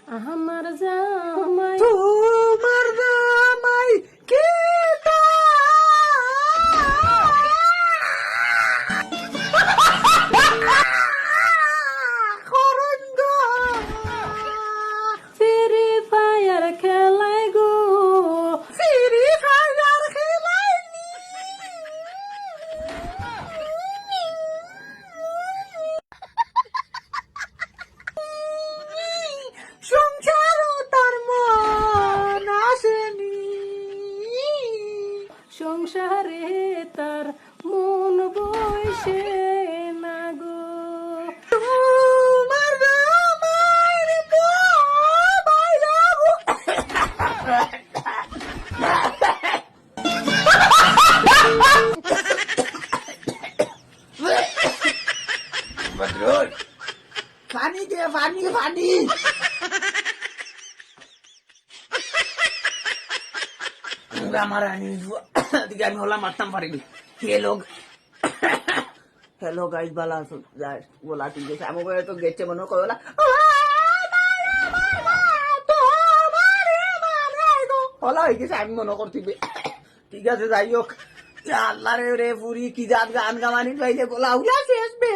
আমার জামাই তোমার জামাই কি ফ্রি ফায়ার খেলায় গো, ফ্রি ফায়ার খেলাইনি সংসারও তার মন আসেনি সংসারে তার মন বইসে না গো। তোমার জামাইর বাইরে বদরুল পানি দে পানি পানি हमारा दिखा मैं होला मरता पारेगी ये लोग हेलो गाइस बाला बोला ठीक है सामो को तो गेट से मनो को बोला होला है कि सामी मनो करती बे ठीक है से जाइयो या अल्लाह रे रे पूरी की जात गान गावानी पहले बोला उला शेष बे